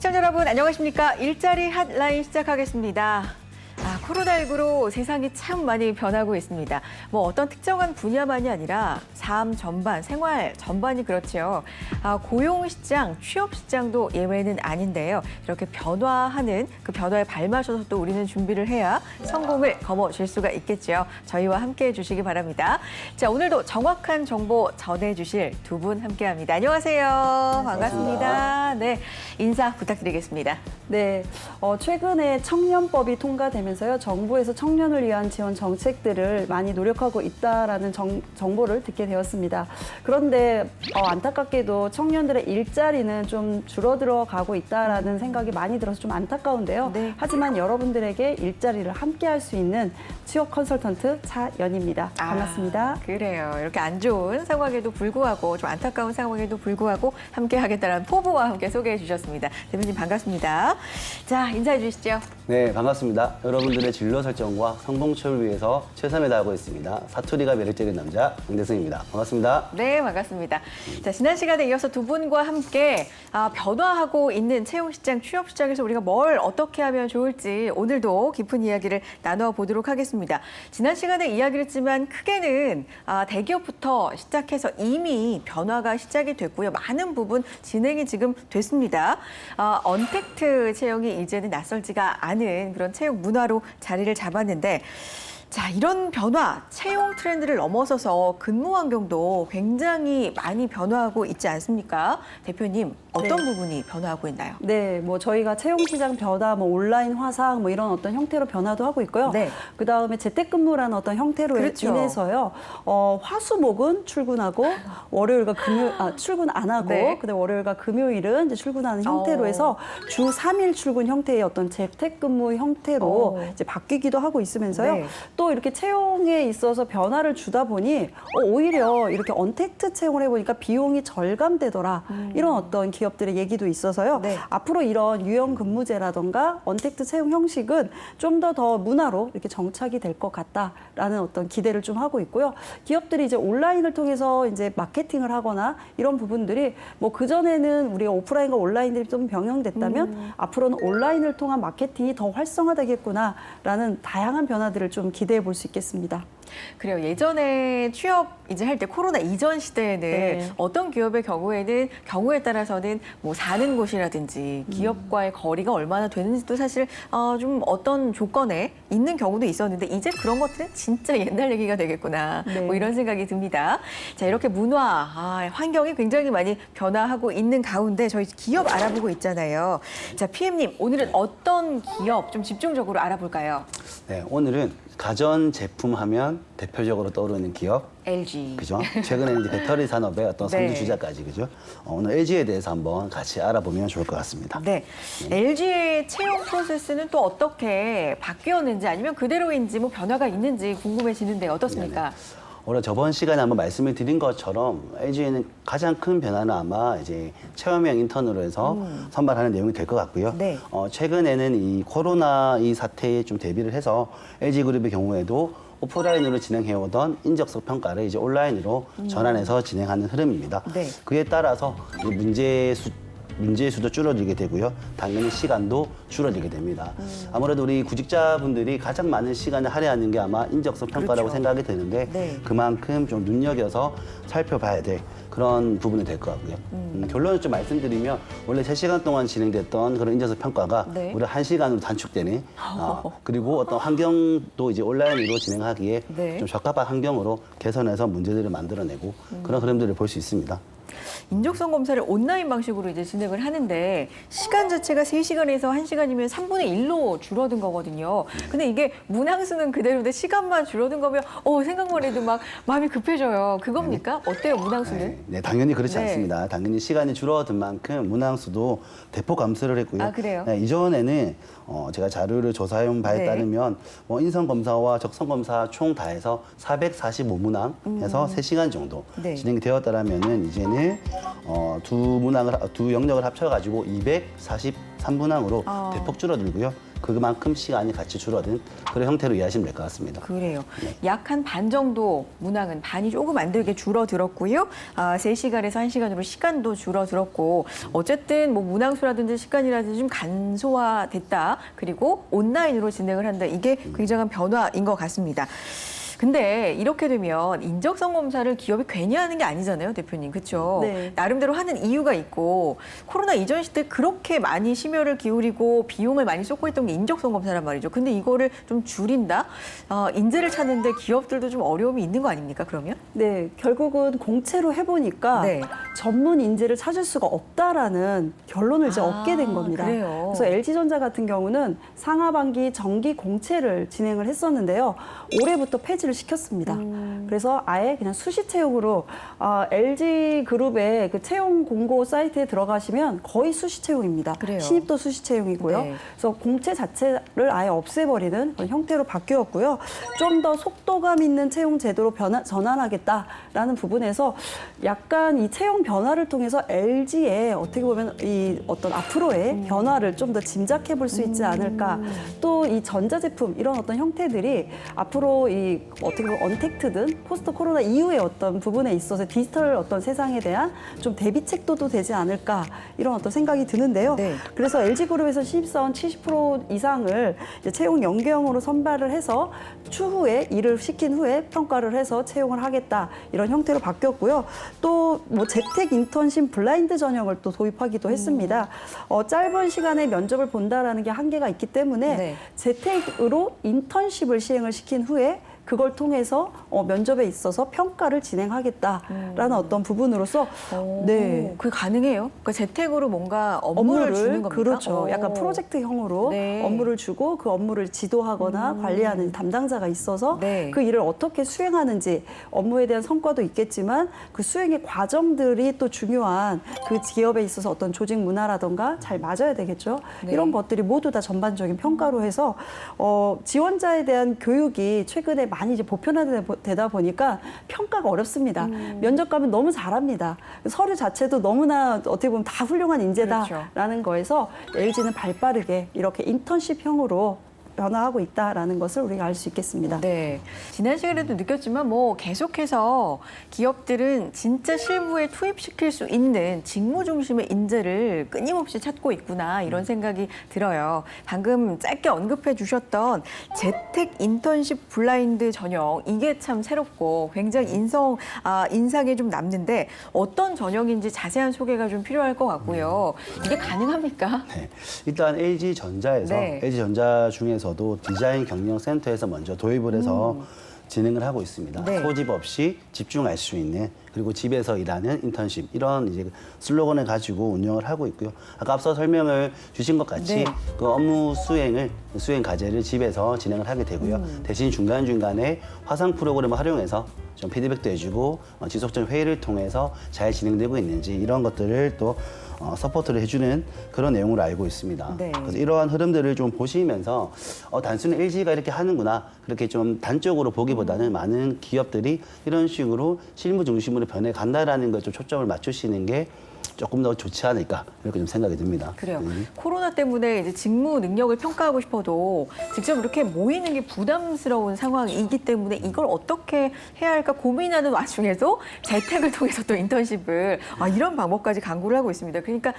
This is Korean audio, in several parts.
시청자 여러분 안녕하십니까? 일자리 핫라인 시작하겠습니다. 코로나19로 세상이 참 많이 변하고 있습니다. 뭐 어떤 특정한 분야만이 아니라 삶 전반, 생활 전반이 그렇죠. 고용시장, 취업시장도 예외는 아닌데요. 이렇게 변화하는 그 변화에 발맞춰서 또 우리는 준비를 해야 성공을 거머쥘 수가 있겠죠. 저희와 함께해 주시기 바랍니다. 자, 오늘도 정확한 정보 전해주실 두 분 함께합니다. 안녕하세요. 반갑습니다. 네, 인사 부탁드리겠습니다. 네, 최근에 청년법이 통과되면서요. 정부에서 청년을 위한 지원 정책들을 많이 노력하고 있다라는 정보를 듣게 되었습니다. 그런데 안타깝게도 청년들의 일자리는 좀 줄어들어 가고 있다라는 생각이 많이 들어서 좀 안타까운데요. 네. 하지만 여러분들에게 일자리를 함께 할 수 있는 취업 컨설턴트 차연입니다. 반갑습니다. 그래요. 이렇게 안 좋은 상황에도 불구하고 좀 안타까운 상황에도 불구하고 함께 하겠다는 포부와 함께 소개해 주셨습니다. 대표님 반갑습니다. 자, 인사해 주시죠. 네, 반갑습니다. 여러분들의 진로 설정과 성공초를 위해서 최선을 다하고 있습니다. 사투리가 매력적인 남자 강대승입니다. 반갑습니다. 네, 반갑습니다. 자, 지난 시간에 이어서 두 분과 함께 변화하고 있는 채용시장, 취업시장에서 우리가 뭘 어떻게 하면 좋을지 오늘도 깊은 이야기를 나눠보도록 하겠습니다. 지난 시간에 이야기를 했지만 크게는 대기업부터 시작해서 이미 변화가 시작이 됐고요. 많은 부분 진행이 지금 됐습니다. 언택트 채용이 이제는 낯설지가 않은 그런 채용 문화로 자리를 잡았는데 자, 이런 변화, 채용 트렌드를 넘어서서 근무 환경도 굉장히 많이 변화하고 있지 않습니까? 대표님, 어떤 부분이 변화하고 있나요? 네, 뭐 저희가 채용시장 변화, 뭐 온라인 화상, 뭐 이런 어떤 형태로 변화도 하고 있고요. 네. 그 다음에 재택근무라는 어떤 형태로 그렇죠. 인해서요. 화수목은 출근하고 월요일과 금요일 출근 안 하고 네. 그다음 월요일과 금요일은 이제 출근하는 형태로 해서 주 3일 출근 형태의 어떤 재택근무 형태로 이제 바뀌기도 하고 있으면서요. 네. 또 이렇게 채용에 있어서 변화를 주다 보니 오히려 이렇게 언택트 채용을 해보니까 비용이 절감되더라. 이런 어떤 기업들의 얘기도 있어서요. 네. 앞으로 이런 유연 근무제라던가 언택트 채용 형식은 좀 더 문화로 이렇게 정착이 될 것 같다라는 어떤 기대를 좀 하고 있고요. 기업들이 이제 온라인을 통해서 이제 마케팅을 하거나 이런 부분들이 뭐 그전에는 우리가 오프라인과 온라인들이 좀 병행됐다면 앞으로는 온라인을 통한 마케팅이 더 활성화되겠구나라는 다양한 변화들을 좀 기대해 볼 수 있겠습니다. 그래요. 예전에 취업 이제 할 때 코로나 이전 시대에는 네. 어떤 기업의 경우에 따라서는 뭐 사는 곳이라든지 기업과의 거리가 얼마나 되는지도 사실 좀 어떤 조건에 있는 경우도 있었는데 이제 그런 것들은 진짜 옛날 얘기가 되겠구나. 네. 뭐 이런 생각이 듭니다. 자, 이렇게 문화, 환경이 굉장히 많이 변화하고 있는 가운데 저희 기업 알아보고 있잖아요. 자, PM님, 오늘은 어떤 기업 좀 집중적으로 알아볼까요? 네, 오늘은 가전제품 하면 대표적으로 떠오르는 기업, LG. 그죠? 최근에 이제 배터리 산업의 어떤 네. 선두주자까지, 그죠? 오늘 LG에 대해서 한번 같이 알아보면 좋을 것 같습니다. 네. LG의 채용 프로세스는 또 어떻게 바뀌었는지 아니면 그대로인지 뭐 변화가 있는지 궁금해지는데 어떻습니까? 원래 저번 시간에 한번 말씀을 드린 것처럼 LG에는 가장 큰 변화는 아마 이제 체험형 인턴으로 해서 선발하는 내용이 될 것 같고요. 네. 최근에는 이 코로나 이 사태에 좀 대비를 해서 LG그룹의 경우에도 오프라인으로 진행해오던 인적성 평가를 이제 온라인으로 전환해서 진행하는 흐름입니다. 네. 그에 따라서 이제 문제의 수도 줄어들게 되고요. 당연히 시간도 줄어들게 됩니다. 아무래도 우리 구직자분들이 가장 많은 시간을 할애하는 게 아마 인적성 평가라고 그렇죠. 생각이 되는데 네. 그만큼 좀 눈여겨서 살펴봐야 될 그런 부분이 될 것 같고요. 결론을 좀 말씀드리면 원래 3시간 동안 진행됐던 그런 인적성 평가가 네. 무려 1시간으로 단축되는 그리고 어떤 환경도 이제 온라인으로 진행하기에 네. 좀 적합한 환경으로 개선해서 문제들을 만들어내고 그런 흐름들을 볼 수 있습니다. 인적성 검사를 온라인 방식으로 이제 진행을 하는데 시간 자체가 3시간에서 1시간이면 3분의 1로 줄어든 거거든요. 근데 이게 문항수는 그대로인데 시간만 줄어든 거면 생각만 해도 막 마음이 급해져요. 그겁니까? 어때요, 문항수는? 네, 당연히 그렇지 네. 않습니다. 당연히 시간이 줄어든 만큼 문항수도 대폭 감소를 했고요. 아, 그래요? 네, 이전에는 제가 자료를 조사해온 바에 네. 따르면 인성검사와 적성검사 총 다 해서 445문항에서 3시간 정도 네. 진행이 되었다라면은 이제는 두 영역을 합쳐가지고 243문항으로 대폭 줄어들고요. 그만큼 시간이 같이 줄어든 그런 형태로 이해하시면 될 것 같습니다. 그래요. 약 한 반 정도 문항은 반이 조금 안 들게 줄어들었고요. 3시간에서 1시간으로 시간도 줄어들었고 어쨌든 뭐 문항수라든지 시간이라든지 좀 간소화됐다. 그리고 온라인으로 진행을 한다. 이게 굉장한 변화인 것 같습니다. 근데 이렇게 되면 인적성 검사를 기업이 괜히 하는 게 아니잖아요, 대표님. 그렇죠? 네. 나름대로 하는 이유가 있고 코로나 이전 시대 그렇게 많이 심혈을 기울이고 비용을 많이 쏟고 있던 게 인적성 검사란 말이죠. 근데 이거를 좀 줄인다? 인재를 찾는데 기업들도 좀 어려움이 있는 거 아닙니까, 그러면? 네, 결국은 공채로 해보니까 네. 전문 인재를 찾을 수가 없다라는 결론을 이제 얻게 된 겁니다. 그래요? 그래서 LG전자 같은 경우는 상하반기 정기 공채를 진행을 했었는데요. 올해부터 폐지를 시켰습니다. 그래서 아예 그냥 수시 채용으로 LG그룹의 그 채용 공고 사이트에 들어가시면 거의 수시 채용입니다. 그래요? 신입도 수시 채용이고요. 네. 그래서 공채 자체를 아예 없애버리는 그런 형태로 바뀌었고요. 좀 더 속도감 있는 채용 제도로 전환하겠다라는 부분에서 약간 이 채용 변화를 통해서 LG의 어떻게 보면 이 어떤 앞으로의 변화를 좀 더 짐작해 볼 수 있지 않을까. 또 이 전자제품 이런 어떤 형태들이 앞으로 이 어떻게 보면 언택트든 포스트 코로나 이후의 어떤 부분에 있어서 디지털 어떤 세상에 대한 좀 대비책도도 되지 않을까 이런 어떤 생각이 드는데요. 네. 그래서 LG그룹에서 신입사원 70% 이상을 이제 채용 연계형으로 선발을 해서 추후에 일을 시킨 후에 평가를 해서 채용을 하겠다 이런 형태로 바뀌었고요. 또 뭐 재택 인턴십 블라인드 전형을 또 도입하기도 했습니다. 짧은 시간에 면접을 본다라는 게 한계가 있기 때문에 네. 재택으로 인턴십을 시행을 시킨 후에 그걸 통해서 면접에 있어서 평가를 진행하겠다라는 어떤 부분으로서 네. 그게 가능해요? 그러니까 재택으로 뭔가 업무를 주는 겁니까? 그렇죠. 약간 프로젝트형으로 네. 업무를 주고 그 업무를 지도하거나 관리하는 담당자가 있어서 네. 그 일을 어떻게 수행하는지 업무에 대한 성과도 있겠지만 그 수행의 과정들이 또 중요한 그 기업에 있어서 어떤 조직 문화라던가 잘 맞아야 되겠죠. 네. 이런 것들이 모두 다 전반적인 평가로 해서 지원자에 대한 교육이 최근에 많이 이제 보편화되다 보니까 평가가 어렵습니다. 면접 가면 너무 잘합니다. 서류 자체도 너무나 어떻게 보면 다 훌륭한 인재다라는 거에서 LG는 발빠르게 이렇게 인턴십형으로 변화하고 있다라는 것을 우리가 알 수 있겠습니다. 네. 지난 시간에도 느꼈지만 뭐 계속해서 기업들은 진짜 실무에 투입시킬 수 있는 직무 중심의 인재를 끊임없이 찾고 있구나 이런 생각이 들어요. 방금 짧게 언급해 주셨던 재택 인턴십 블라인드 전형 이게 참 새롭고 굉장히 인상에 좀 남는데 어떤 전형인지 자세한 소개가 좀 필요할 것 같고요. 이게 가능합니까? 네. 일단 LG전자에서 네. LG전자 중에서도 디자인 경영 센터에서 먼저 도입을 해서 진행을 하고 있습니다. 네. 소집 없이 집중할 수 있는 그리고 집에서 일하는 인턴십 이런 이제 슬로건을 가지고 운영을 하고 있고요. 아까 앞서 설명을 주신 것 같이 네. 그 업무 수행 과제를 집에서 진행을 하게 되고요. 대신 중간중간에 화상 프로그램을 활용해서 좀 피드백도 해주고 지속적인 회의를 통해서 잘 진행되고 있는지 이런 것들을 또 서포트를 해주는 그런 내용으로 알고 있습니다. 네. 그래서 이러한 흐름들을 좀 보시면서 단순히 LG가 이렇게 하는구나 그렇게 좀 단적으로 보기보다는 많은 기업들이 이런 식으로 실무 중심으로 변해간다라는 걸 좀 초점을 맞추시는 게 조금 더 좋지 않을까 이렇게 좀 생각이 듭니다. 그래요. 코로나 때문에 이제 직무 능력을 평가하고 싶어도 직접 이렇게 모이는 게 부담스러운 상황이기 때문에 이걸 어떻게 해야 할까 고민하는 와중에도 재택을 통해서 또 인턴십을 이런 방법까지 강구를 하고 있습니다. 그러니까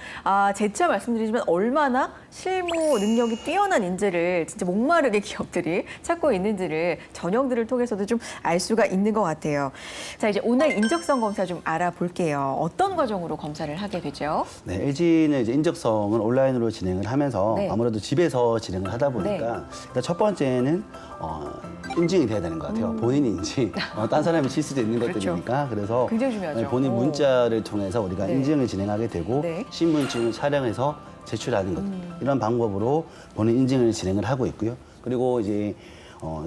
재차 말씀드리지만 얼마나 실무 능력이 뛰어난 인재를 진짜 목마르게 기업들이 찾고 있는지를 전형들을 통해서도 좀 알 수가 있는 것 같아요. 자, 이제 오늘 인적성 검사 좀 알아볼게요. 어떤 과정으로 검사를 하게 되죠? 네, LG는 이제 인적성을 온라인으로 진행을 하면서 네. 아무래도 집에서 진행을 하다 보니까 일단 첫 번째는 인증이 돼야 되는 것 같아요. 본인인지 딴 사람이 칠 수도 있는 그렇죠. 것들이니까 그래서 굉장히 중요하죠. 본인 문자를 통해서 우리가 네. 인증을 진행하게 되고 네. 신분증을 촬영해서 제출하는 것 이런 방법으로 본인 인증을 진행을 하고 있고요. 그리고 이제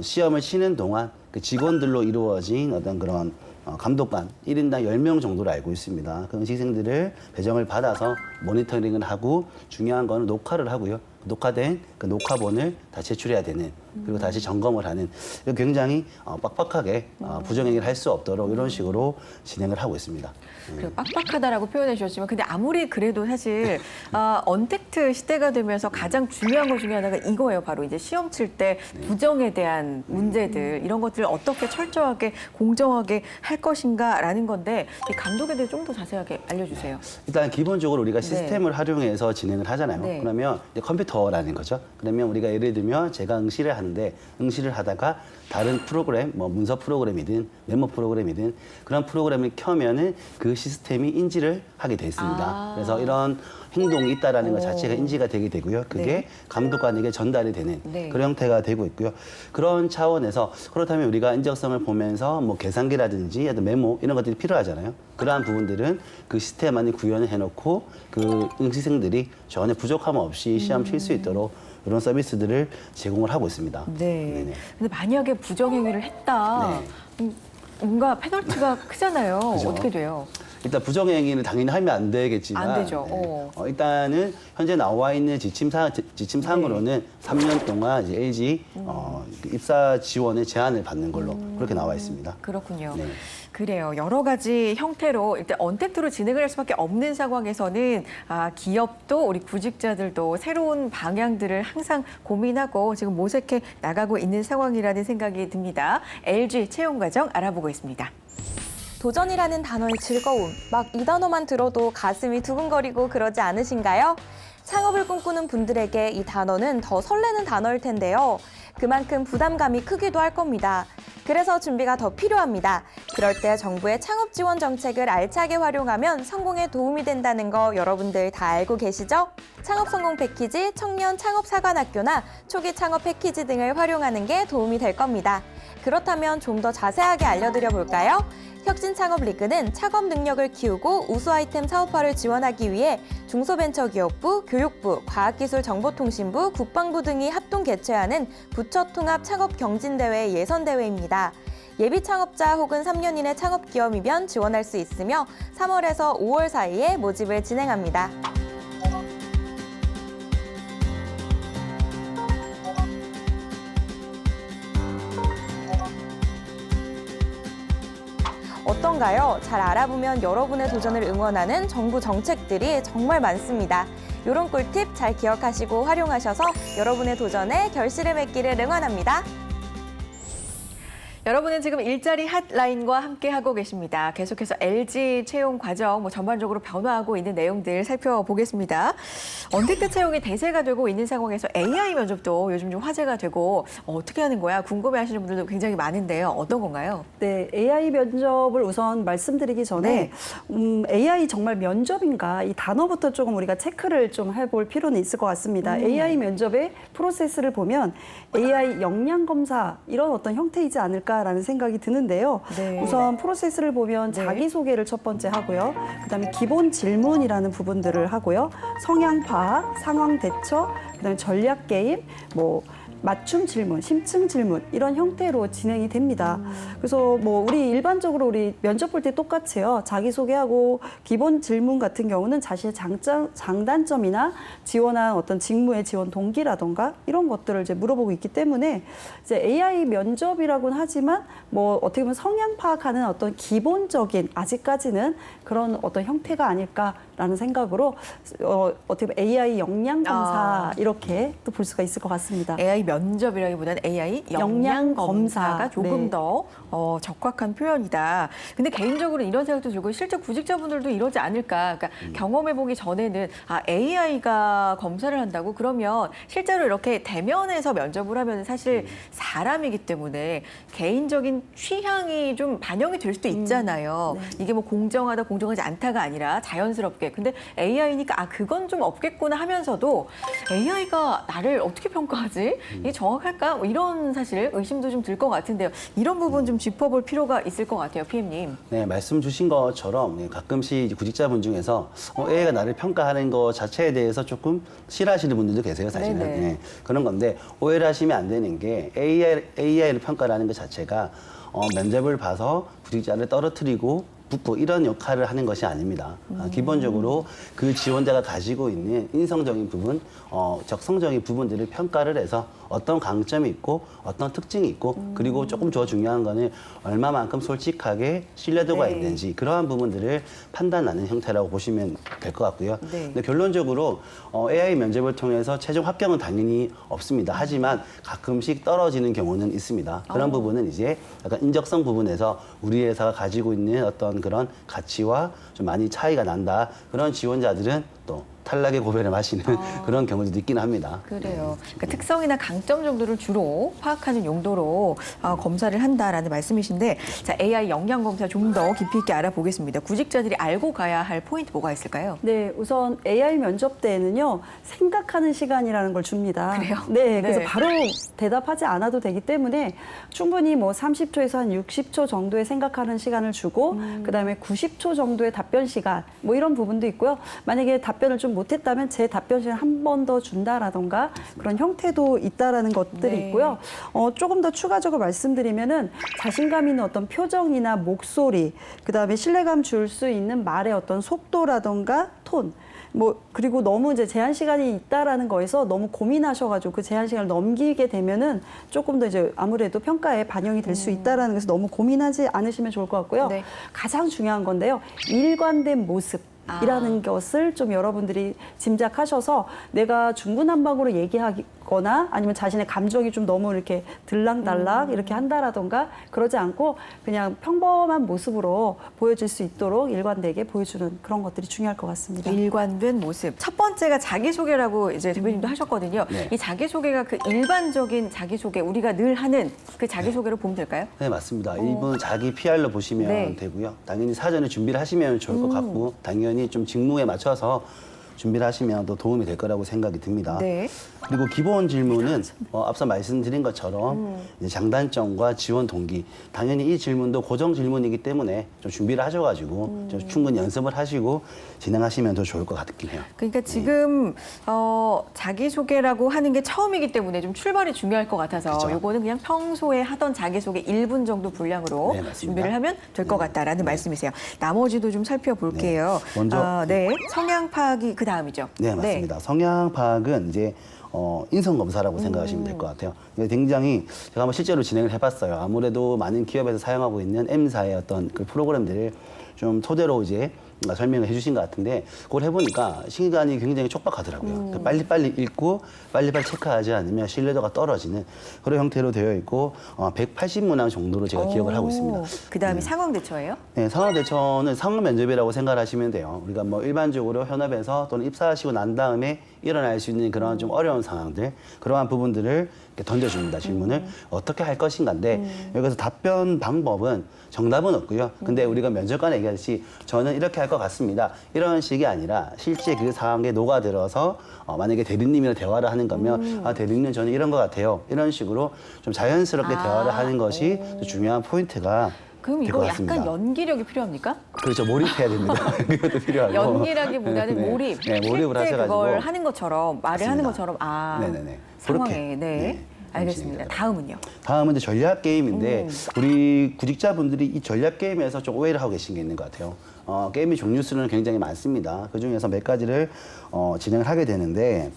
시험을 치는 동안 그 직원들로 이루어진 어떤 그런 감독관 1인당 10명 정도로 알고 있습니다. 그 응시생들을 배정을 받아서 모니터링을 하고 중요한 거는 녹화를 하고요. 녹화된 그 녹화본을 다 제출해야 되는 그리고 다시 점검을 하는 굉장히 빡빡하게 부정행위를 할 수 없도록 이런 식으로 진행을 하고 있습니다. 그 빡빡하다라고 표현해 주셨지만 근데 아무리 그래도 사실 언택트 시대가 되면서 가장 중요한 것 중에 하나가 이거예요. 바로 이제 시험 칠 때 부정에 대한 문제들 이런 것들을 어떻게 철저하게 공정하게 할 것인가라는 건데 이 감독에 대해 좀 더 자세하게 알려주세요. 일단 기본적으로 우리가 시스템을 활용해서 진행을 하잖아요. 네. 그러면 이제 컴퓨터라는 거죠. 그러면 우리가 예를 들면 제가 응시를 하는데 응시를 하다가 다른 프로그램, 뭐 문서 프로그램이든 메모 프로그램이든 그런 프로그램을 켜면은 그 시스템이 인지를 하게 돼 있습니다. 그래서 이런 행동이 있다라는 것 자체가 인지가 되게 되고요. 그게 네. 감독관에게 전달이 되는 네. 그런 형태가 되고 있고요. 그런 차원에서 그렇다면 우리가 인적성을 보면서 뭐 계산기라든지 어떤 메모 이런 것들이 필요하잖아요. 그러한 부분들은 그 시스템 안에 구현을 해놓고 그 응시생들이 전혀 부족함 없이 시험 칠 수 있도록 이런 서비스들을 제공을 하고 있습니다. 네. 네네. 근데 만약에 부정행위를 했다. 뭔가 페널티가 크잖아요. 그죠. 어떻게 돼요? 일단 부정행위는 당연히 하면 안 되겠지만 안 되죠. 일단은 현재 나와 있는 지침상으로는 3년 동안 이제 LG 그 입사 지원의 제한을 받는 걸로 그렇게 나와 있습니다. 그렇군요. 네. 그래요. 여러 가지 형태로 일단 언택트로 진행을 할 수밖에 없는 상황에서는 기업도 우리 구직자들도 새로운 방향들을 항상 고민하고 지금 모색해 나가고 있는 상황이라는 생각이 듭니다. LG 채용 과정 알아보고 있습니다. 도전이라는 단어의 즐거움, 막 이 단어만 들어도 가슴이 두근거리고 그러지 않으신가요? 창업을 꿈꾸는 분들에게 이 단어는 더 설레는 단어일 텐데요. 그만큼 부담감이 크기도 할 겁니다. 그래서 준비가 더 필요합니다. 그럴 때 정부의 창업 지원 정책을 알차게 활용하면 성공에 도움이 된다는 거 여러분들 다 알고 계시죠? 창업 성공 패키지, 청년 창업 사관학교나 초기 창업 패키지 등을 활용하는 게 도움이 될 겁니다. 그렇다면 좀 더 자세하게 알려드려 볼까요? 혁신창업리그는 창업 능력을 키우고 우수 아이템 사업화를 지원하기 위해 중소벤처기업부, 교육부, 과학기술정보통신부, 국방부 등이 합동 개최하는 부처 통합 창업 경진대회 예선대회입니다. 예비 창업자 혹은 3년 이내 창업기업이면 지원할 수 있으며 3월에서 5월 사이에 모집을 진행합니다. 어떤가요? 잘 알아보면 여러분의 도전을 응원하는 정부 정책들이 정말 많습니다. 이런 꿀팁 잘 기억하시고 활용하셔서 여러분의 도전에 결실을 맺기를 응원합니다. 여러분은 지금 일자리 핫라인과 함께 하고 계십니다. 계속해서 LG 채용 과정 전반적으로 변화하고 있는 내용들 살펴보겠습니다. 언택트 채용이 대세가 되고 있는 상황에서 AI 면접도 요즘 좀 화제가 되고 어떻게 하는 거야? 궁금해하시는 분들도 굉장히 많은데요. 어떤 건가요? 네, AI 면접을 우선 말씀드리기 전에 AI 정말 면접인가 이 단어부터 조금 우리가 체크를 좀 해볼 필요는 있을 것 같습니다. AI 면접의 프로세스를 보면 AI 역량 검사 이런 어떤 형태이지 않을까라는 생각이 드는데요. 네. 우선 프로세스를 보면 네. 자기소개를 첫 번째 하고요. 그다음에 기본 질문이라는 부분들을 하고요. 성향 파악, 상황 대처, 그다음에 전략 게임, 뭐 맞춤 질문, 심층 질문 이런 형태로 진행이 됩니다. 그래서 뭐 우리 일반적으로 우리 면접 볼 때 똑같이요. 자기소개하고 기본 질문 같은 경우는 자신의 장단점이나 지원한 어떤 직무의 지원 동기라던가 이런 것들을 이제 물어보고 있기 때문에 이제 AI 면접이라고는 하지만 뭐 어떻게 보면 성향 파악하는 어떤 기본적인 아직까지는 그런 어떤 형태가 아닐까라는 생각으로 어떻게 보면 AI 역량 검사 이렇게 또 볼 수가 있을 것 같습니다. AI 면접이라기보다는 AI 역량 검사가 조금 네. 더 적확한 표현이다. 근데 개인적으로 이런 생각도 들고 실제 구직자분들도 이러지 않을까. 그러니까 경험해보기 전에는 AI가 검사를 한다고 그러면 실제로 이렇게 대면에서 면접을 하면 사실 사람이기 때문에 개인적인 취향이 좀 반영이 될 수도 있잖아요. 이게 뭐 공정하다 공정하지 않다가 아니라 자연스럽게. 근데 AI니까 그건 좀 없겠구나 하면서도 AI가 나를 어떻게 평가하지? 이게 정확할까? 뭐 이런 사실 의심도 좀 들 것 같은데요. 이런 부분 좀 짚어볼 필요가 있을 것 같아요, PM님. 네, 말씀 주신 것처럼 가끔씩 이제 구직자분 중에서 AI가 나를 평가하는 것 자체에 대해서 조금 싫어하시는 분들도 계세요, 사실은. 네네. 네, 그런 건데 오해를 하시면 안 되는 게 AI를 평가라는 것 자체가 면접을 봐서 구직자를 떨어뜨리고 붙고 이런 역할을 하는 것이 아닙니다. 기본적으로 그 지원자가 가지고 있는 인성적인 부분, 적성적인 부분들을 평가를 해서 어떤 강점이 있고 어떤 특징이 있고 그리고 조금 더 중요한 거는 얼마만큼 솔직하게 신뢰도가 네. 있는지 그러한 부분들을 판단하는 형태라고 보시면 될 것 같고요. 네. 근데 결론적으로 AI 면접을 통해서 최종 합격은 당연히 없습니다. 하지만 가끔씩 떨어지는 경우는 있습니다. 그런 부분은 이제 약간 인적성 부분에서 우리 회사가 가지고 있는 어떤 그런 가치와 좀 많이 차이가 난다. 그런 지원자들은 또 탈락의 고배를 마시는 그런 경우도 있긴 합니다. 그래요. 그러니까 특성이나 강점 정도를 주로 파악하는 용도로 검사를 한다라는 말씀이신데, 자, AI 역량 검사 좀 더 깊이 있게 알아보겠습니다. 구직자들이 알고 가야 할 포인트 뭐가 있을까요? 네, 우선 AI 면접 때에는요, 생각하는 시간이라는 걸 줍니다. 그래요? 네, 그래서 네. 바로 대답하지 않아도 되기 때문에 충분히 뭐 30초에서 한 60초 정도의 생각하는 시간을 주고, 그다음에 90초 정도의 답변 시간, 뭐 이런 부분도 있고요. 만약에 답변을 좀 못했다면 제 답변 시간 한 번 더 준다라던가 그런 형태도 있다라는 것들이 네. 있고요. 조금 더 추가적으로 말씀드리면은 자신감 있는 어떤 표정이나 목소리, 그다음에 신뢰감 줄 수 있는 말의 어떤 속도라던가 톤, 뭐 그리고 너무 이제 제한 시간이 있다라는 거에서 너무 고민하셔가지고 그 제한 시간을 넘기게 되면은 조금 더 이제 아무래도 평가에 반영이 될 수 있다라는 것에서 너무 고민하지 않으시면 좋을 것 같고요. 네. 가장 중요한 건데요, 일관된 모습. 이라는 것을 좀 여러분들이 짐작하셔서 내가 중구난방으로 얘기하거나 아니면 자신의 감정이 좀 너무 이렇게 들락달락 이렇게 한다라던가 그러지 않고 그냥 평범한 모습으로 보여질 수 있도록 일관되게 보여주는 그런 것들이 중요할 것 같습니다. 일관된 모습. 첫 번째가 자기소개라고 이제 대표님도 하셨거든요. 네. 이 자기소개가 그 일반적인 자기소개, 우리가 늘 하는 그 자기소개로 보면 될까요? 네, 맞습니다. 일본 자기 PR로 보시면 네. 되고요. 당연히 사전에 준비를 하시면 좋을 것 같고 당연히 좀 직무에 맞춰서 준비를 하시면 더 도움이 될 거라고 생각이 듭니다. 네. 그리고 기본 질문은 앞서 말씀드린 것처럼 이제 장단점과 지원 동기. 당연히 이 질문도 고정 질문이기 때문에 좀 준비를 하셔가지고 좀 충분히 연습을 하시고 진행하시면 더 좋을 것 같긴 해요. 그러니까 지금 자기소개라고 하는 게 처음이기 때문에 좀 출발이 중요할 것 같아서 그렇죠. 요거는 그냥 평소에 하던 자기소개 1분 정도 분량으로 네, 맞습니다. 준비를 하면 될 것 같다라는 말씀이세요. 나머지도 좀 살펴볼게요. 네. 먼저 네. 성향 파악이 그 다음이죠. 네, 맞습니다. 성향 파악은 이제 인성 검사라고 생각하시면 될 것 같아요. 이게 굉장히 제가 한번 실제로 진행을 해봤어요. 아무래도 많은 기업에서 사용하고 있는 M사의 어떤 그 프로그램들을 좀 토대로 이제 설명을 해주신 것 같은데 그걸 해보니까 시간이 굉장히 촉박하더라고요. 빨리빨리 읽고 빨리빨리 체크하지 않으면 신뢰도가 떨어지는 그런 형태로 되어 있고 180문항 정도로 제가 기억을 하고 있습니다. 그 다음이 상황대처예요? 네, 상황대처는 상황 면접이라고 생각을 하시면 돼요. 우리가 뭐 일반적으로 현업에서 또는 입사하시고 난 다음에 일어날 수 있는 그런 좀 어려운 상황들, 그러한 부분들을 이렇게 던져줍니다. 질문을 어떻게 할 것인가인데 여기서 답변 방법은 정답은 없고요. 근데 우리가 면접관에 얘기하듯이 저는 이렇게 할 것 같습니다. 이런 식이 아니라 실제 그 상황에 녹아들어서 만약에 대리님이랑 대화를 하는 거면 대리님 저는 이런 것 같아요. 이런 식으로 좀 자연스럽게 대화를 하는 것이 중요한 포인트가 그럼 될 것 이거 같습니다. 약간 연기력이 필요합니까? 그렇죠. 몰입해야 됩니다. 그것도 필요하고. 연기라기보다는 네. 몰입. 네, 몰입을 실제 하셔가지고. 그걸 하는 것처럼, 말을 하는 맞습니다. 것처럼, 네네네. 상황에. 그렇게. 네. 알겠습니다. 다음은요? 다음은 이제 전략 게임인데 우리 구직자분들이 이 전략 게임에서 좀 오해를 하고 계신 게 있는 것 같아요. 게임의 종류 수는 굉장히 많습니다. 그 중에서 몇 가지를 진행을 하게 되는데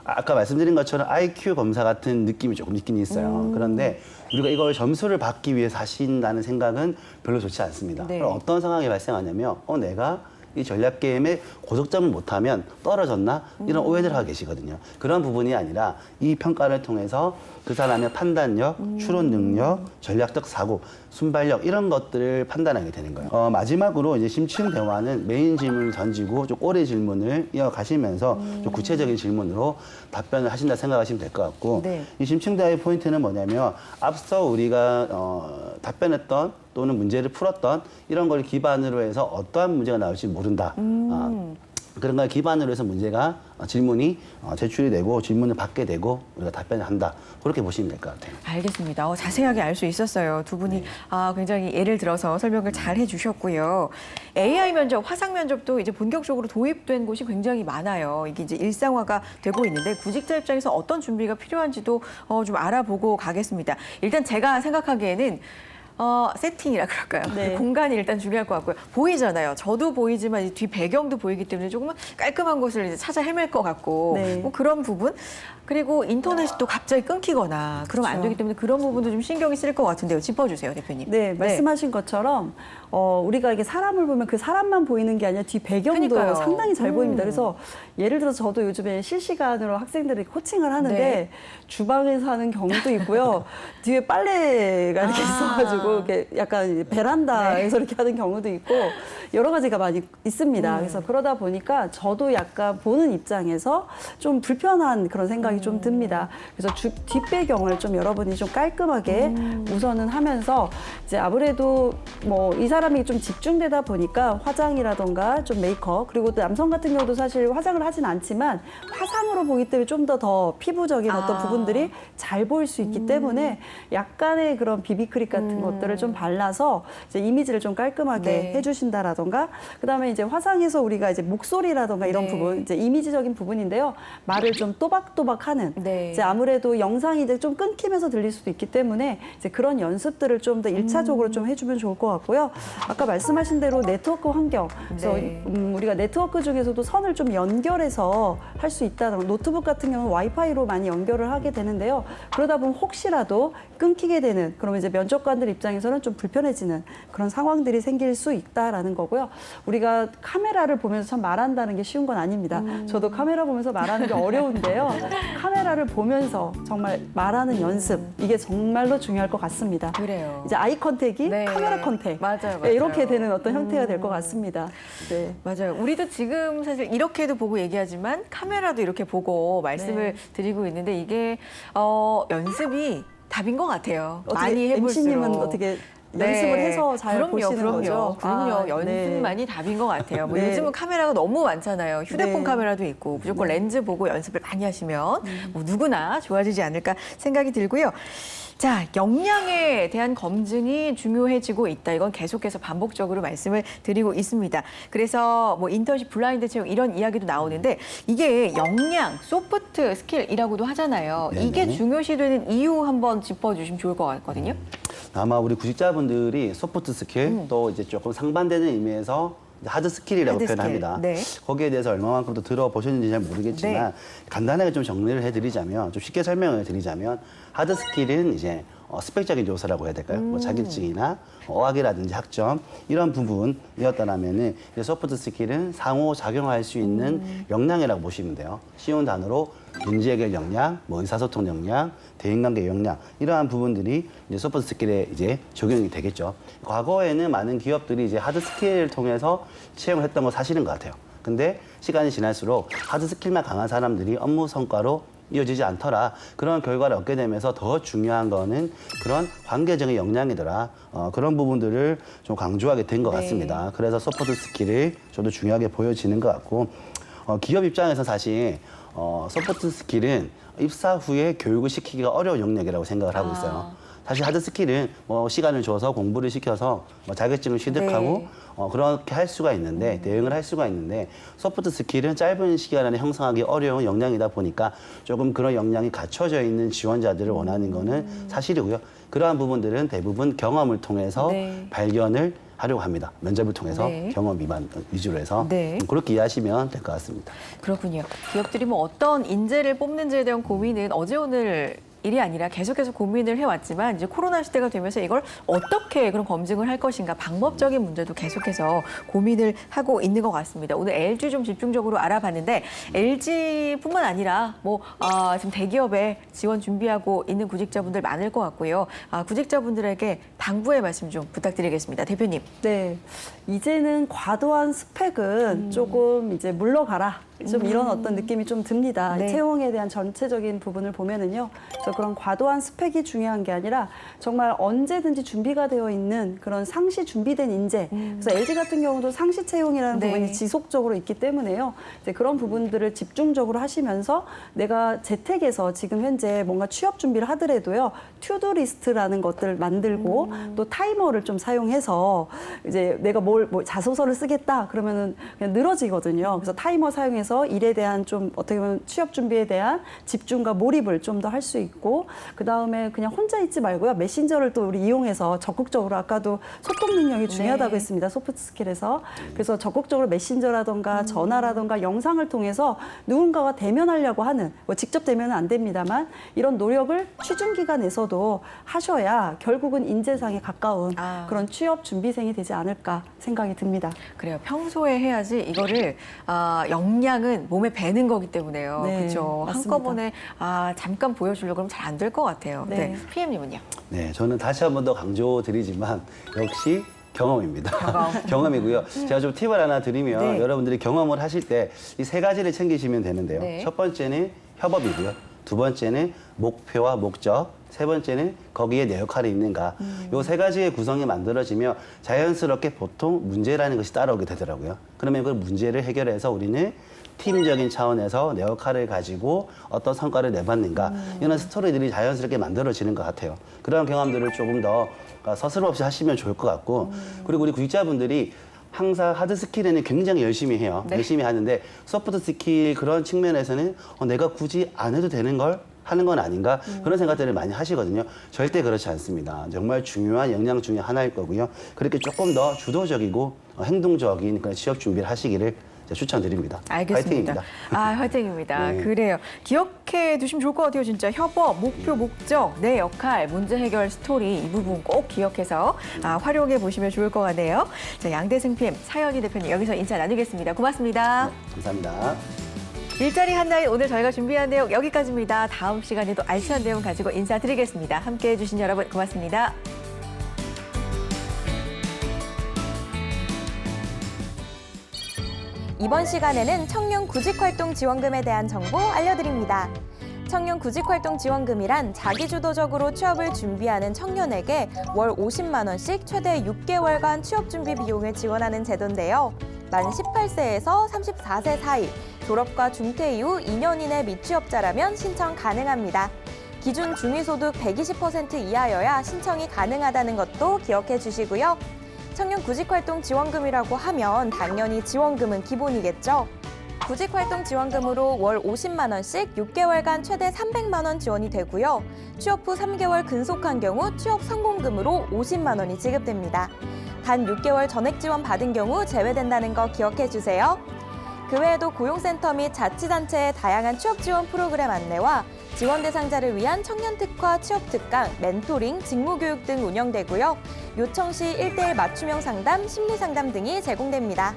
아까 말씀드린 것처럼 IQ 검사 같은 느낌이 조금 있긴 있어요. 그런데 우리가 이걸 점수를 받기 위해서 하신다는 생각은 별로 좋지 않습니다. 네. 그럼 어떤 상황이 발생하냐면 내가 이 전략 게임에 고득점을 못하면 떨어졌나 이런 오해를 하고 계시거든요. 그런 부분이 아니라 이 평가를 통해서 그 사람의 판단력, 추론 능력, 전략적 사고, 순발력 이런 것들을 판단하게 되는 거예요. 마지막으로 이제 심층 대화는 메인 질문을 던지고 좀 오래 질문을 이어가시면서 좀 구체적인 질문으로 답변을 하신다 생각하시면 될 것 같고 네. 이 심층 대화의 포인트는 뭐냐면 앞서 우리가 답변했던 또는 문제를 풀었던 이런 걸 기반으로 해서 어떠한 문제가 나올지 모른다. 그런 걸 기반으로 해서 문제가 질문이 제출이 되고 질문을 받게 되고 우리가 답변을 한다. 그렇게 보시면 될 것 같아요. 알겠습니다. 자세하게 알 수 있었어요. 두 분이 굉장히 예를 들어서 설명을 잘 해주셨고요. AI 면접, 화상 면접도 이제 본격적으로 도입된 곳이 굉장히 많아요. 이게 이제 일상화가 되고 있는데 구직자 입장에서 어떤 준비가 필요한지도 좀 알아보고 가겠습니다. 일단 제가 생각하기에는 세팅이라 그럴까요? 네. 공간이 일단 중요할 것 같고요. 보이잖아요. 저도 보이지만 이 뒤 배경도 보이기 때문에 조금은 깔끔한 곳을 이제 찾아 헤맬 것 같고 네. 뭐 그런 부분. 그리고 인터넷이 또 갑자기 끊기거나 그러면 안 그렇죠. 되기 때문에 그런 부분도 좀 신경이 쓰일 것 같은데요. 짚어주세요, 대표님. 네, 말씀하신 것처럼 우리가 이게 사람을 보면 그 사람만 보이는 게 아니라 뒤 배경도 그러니까요. 상당히 잘 보입니다. 그래서 예를 들어서 저도 요즘에 실시간으로 학생들이 코칭을 하는데 네. 주방에서 하는 경우도 있고요. 뒤에 빨래가 이렇게 있어가지고 이렇게 약간 베란다에서 이렇게 하는 경우도 있고 여러 가지가 많이 있습니다. 그래서 그러다 보니까 저도 약간 보는 입장에서 좀 불편한 그런 생각이 좀 듭니다. 그래서 뒷배경을 좀 여러분이 좀 깔끔하게 우선은 하면서 이제 아무래도 뭐 이 사람이 좀 집중되다 보니까 화장이라던가 좀 메이크업 그리고 또 남성 같은 경우도 사실 화장을 하진 않지만 화상으로 보기 때문에 좀 더 피부적인 어떤 부분들이 잘 보일 수 있기 때문에 약간의 그런 비비크림 같은 것들을 좀 발라서 이제 이미지를 좀 깔끔하게 네. 해주신다라던가 그다음에 이제 화상에서 우리가 이제 목소리라던가 이런 네. 부분 이제 이미지적인 부분인데요. 말을 좀 또박또박하는 네. 이제 아무래도 영상이 이제 좀 끊기면서 들릴 수도 있기 때문에 이제 그런 연습들을 좀 더 일차적으로 좀 해주면 좋을 것 같고요. 아까 말씀하신 대로 네트워크 환경, 그래서 네. 우리가 네트워크 중에서도 선을 좀 연결해서 할 수 있다는 노트북 같은 경우는 와이파이로 많이 연결을 하게 되는데요. 그러다 보면 혹시라도 끊기게 되는 그러면 이제 면접관들 입장에서는 좀 불편해지는 그런 상황들이 생길 수 있다라는 거고요. 우리가 카메라를 보면서 참 말한다는 게 쉬운 건 아닙니다. 저도 카메라 보면서 말하는 게 어려운데요. 카메라를 보면서 정말 말하는 연습 이게 정말로 중요할 것 같습니다. 그래요. 이제 아이 컨택이 네. 카메라 컨택 맞아요. 네, 이렇게 되는 어떤 형태가 될 것 같습니다. 네. 맞아요. 우리도 지금 사실 이렇게도 보고 얘기하지만 카메라도 이렇게 보고 말씀을 드리고 있는데 이게 연습이 답인 것 같아요. 많이 해볼수록. MC님은 어떻게 연습을 해서 잘 보시는 거죠? 그럼요. 네. 연습만이 답인 것 같아요. 뭐 네. 요즘은 카메라가 너무 많잖아요. 휴대폰 네. 카메라도 있고 무조건 렌즈 보고 연습을 많이 하시면 뭐 누구나 좋아지지 않을까 생각이 들고요. 자, 역량에 대한 검증이 중요해지고 있다. 이건 계속해서 반복적으로 말씀을 드리고 있습니다. 그래서 뭐 인턴십, 블라인드 채용 이런 이야기도 나오는데 이게 역량, 소프트 스킬이라고도 하잖아요. 네네. 이게 중요시되는 이유 한번 짚어주시면 좋을 것 같거든요. 아마 우리 구직자분들이 소프트 스킬 또 이제 조금 상반되는 의미에서 이제 하드 스킬이라고 하드 스킬. 표현합니다. 네. 거기에 대해서 얼마만큼 또 들어보셨는지 잘 모르겠지만 간단하게 좀 정리를 해드리자면 좀 쉽게 설명을 드리자면 하드 스킬은 이제 스펙적인 요소라고 해야 될까요? 뭐 자격증이나 어학이라든지 학점 이런 부분이었다면은 소프트 스킬은 상호 작용할 수 있는 역량이라고 보시면 돼요. 쉬운 단어로 문제 해결 역량, 뭐 의사소통 역량, 대인관계 역량 이러한 부분들이 이제 소프트 스킬에 이제 적용이 되겠죠. 과거에는 많은 기업들이 이제 하드 스킬을 통해서 채용을 했던 건 사실인 것 같아요. 근데 시간이 지날수록 하드 스킬만 강한 사람들이 업무 성과로 이어지지 않더라. 그런 결과를 얻게 되면서 더 중요한 거는 그런 관계적인 역량이더라. 그런 부분들을 좀 강조하게 된 것 같습니다. 그래서 소프트 스킬이 좀 더 중요하게 보여지는 것 같고 기업 입장에서 사실 소프트 스킬은 입사 후에 교육을 시키기가 어려운 영역이라고 생각을 하고 있어요. 사실 하드 스킬은 뭐 시간을 줘서 공부를 시켜서 뭐 자격증을 취득하고 그렇게 할 수가 있는데 대응을 할 수가 있는데 소프트 스킬은 짧은 시간 안에 형성하기 어려운 역량이다 보니까 조금 그런 역량이 갖춰져 있는 지원자들을 원하는 거는 사실이고요. 그러한 부분들은 대부분 경험을 통해서 발견을 하려고 합니다. 면접을 통해서 경험 위주로 해서 그렇게 이해하시면 될 것 같습니다. 그렇군요. 기업들이 뭐 어떤 인재를 뽑는지에 대한 고민은 어제 오늘 일이 아니라 계속해서 고민을 해왔지만 이제 코로나 시대가 되면서 이걸 어떻게 그런 검증을 할 것인가 방법적인 문제도 계속해서 고민을 하고 있는 것 같습니다. 오늘 LG 좀 집중적으로 알아봤는데 LG뿐만 아니라 뭐 지금 대기업에 지원 준비하고 있는 구직자분들 많을 것 같고요. 구직자분들에게 당부의 말씀 좀 부탁드리겠습니다. 대표님. 네, 이제는 과도한 스펙은 조금 이제 물러가라. 좀 이런 어떤 느낌이 좀 듭니다. 네. 채용에 대한 전체적인 부분을 보면은요. 그래서 그런 과도한 스펙이 중요한 게 아니라 정말 언제든지 준비가 되어 있는 그런 상시 준비된 인재. 그래서 LG 같은 경우도 상시 채용이라는 부분이 지속적으로 있기 때문에요. 이제 그런 부분들을 집중적으로 하시면서 내가 재택에서 지금 현재 뭔가 취업 준비를 하더라도요. 투두 리스트라는 것들을 만들고 또 타이머를 좀 사용해서 이제 내가 뭘 자소서를 쓰겠다 그러면은 그냥 늘어지거든요. 그래서 타이머 사용해서 일에 대한 좀 어떻게 보면 취업 준비에 대한 집중과 몰입을 좀 더 할 수 있고 있고 그다음에 그냥 혼자 있지 말고요. 메신저를 또 우리 이용해서 적극적으로 아까도 소통 능력이 중요하다고 네. 했습니다. 소프트 스킬에서. 그래서 적극적으로 메신저라던가 전화라던가 영상을 통해서 누군가와 대면하려고 하는 뭐 직접 대면은 안 됩니다만 이런 노력을 취준기간에서도 하셔야 결국은 인재상에 가까운 그런 취업 준비생이 되지 않을까 생각이 듭니다. 그래요. 평소에 해야지 이거를 역량은 몸에 배는 거기 때문에요. 네, 그렇죠. 맞습니다. 한꺼번에 잠깐 보여주려고 그러면 잘 안 될 것 같아요. 네. 네. PM님은요? 네, 저는 다시 한 번 더 강조드리지만 역시 경험입니다. 경험이고요. 제가 좀 팁을 하나 드리면 네. 여러분들이 경험을 하실 때 이 세 가지를 챙기시면 되는데요. 네. 첫 번째는 협업이고요. 두 번째는 목표와 목적. 세 번째는 거기에 내 역할이 있는가. 요 세 가지의 구성이 만들어지면 자연스럽게 보통 문제라는 것이 따라오게 되더라고요. 그러면 그 문제를 해결해서 우리는 팀적인 차원에서 내 역할을 가지고 어떤 성과를 내봤는가 이런 스토리들이 자연스럽게 만들어지는 것 같아요. 그런 경험들을 조금 더 서스럼 없이 하시면 좋을 것 같고 그리고 우리 구직자분들이 항상 하드 스킬에는 굉장히 열심히 해요. 네. 열심히 하는데 소프트 스킬 그런 측면에서는 내가 굳이 안 해도 되는 걸 하는 건 아닌가 그런 생각들을 많이 하시거든요. 절대 그렇지 않습니다. 정말 중요한 역량 중에 하나일 거고요. 그렇게 조금 더 주도적이고 행동적인 그런 취업 준비를 하시기를 추천드립니다. 알겠습니다. 파이팅입니다. 화이팅입니다. 네. 그래요. 기억해 두시면 좋을 것 같아요. 진짜 협업, 목표, 목적, 내 역할, 문제 해결 스토리 이 부분 꼭 기억해서 활용해 보시면 좋을 것 같네요. 자, 양대승 PM 사연희 대표님 여기서 인사 나누겠습니다. 고맙습니다. 감사합니다. 일자리 한나인 오늘 저희가 준비한 내용 여기까지입니다. 다음 시간에도 알찬 내용 가지고 인사드리겠습니다. 함께해 주신 여러분 고맙습니다. 이번 시간에는 청년 구직활동 지원금에 대한 정보 알려드립니다. 청년 구직활동 지원금이란 자기주도적으로 취업을 준비하는 청년에게 월 50만 원씩 최대 6개월간 취업 준비 비용을 지원하는 제도인데요. 만 18세에서 34세 사이, 졸업과 중퇴 이후 2년 이내 미취업자라면 신청 가능합니다. 기준 중위소득 120% 이하여야 신청이 가능하다는 것도 기억해 주시고요. 청년 구직활동 지원금이라고 하면 당연히 지원금은 기본이겠죠. 구직활동 지원금으로 월 50만 원씩 6개월간 최대 300만 원 지원이 되고요. 취업 후 3개월 근속한 경우 취업 성공금으로 50만 원이 지급됩니다. 단 6개월 전액 지원 받은 경우 제외된다는 거 기억해 주세요. 그 외에도 고용센터 및 자치단체의 다양한 취업 지원 프로그램 안내와 지원 대상자를 위한 청년 특화 취업 특강, 멘토링, 직무 교육 등 운영되고요. 요청 시 1:1 맞춤형 상담, 심리 상담 등이 제공됩니다.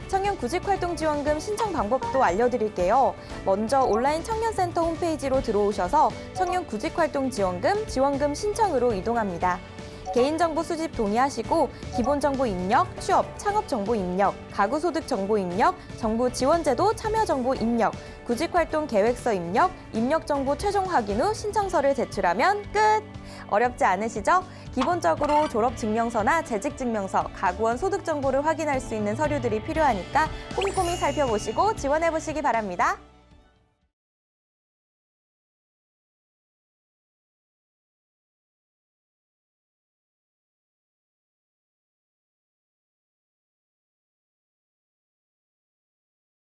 청년 구직활동 지원금 신청 방법도 알려드릴게요. 먼저 온라인 청년센터 홈페이지로 들어오셔서 청년 구직활동 지원금, 지원금 신청으로 이동합니다. 개인정보 수집 동의하시고 기본정보 입력, 취업, 창업정보 입력, 가구소득 정보 입력, 정부 지원제도 참여정보 입력, 구직활동 계획서 입력, 입력정보 최종 확인 후 신청서를 제출하면 끝! 어렵지 않으시죠? 기본적으로 졸업증명서나 재직증명서, 가구원 소득 정보를 확인할 수 있는 서류들이 필요하니까 꼼꼼히 살펴보시고 지원해보시기 바랍니다.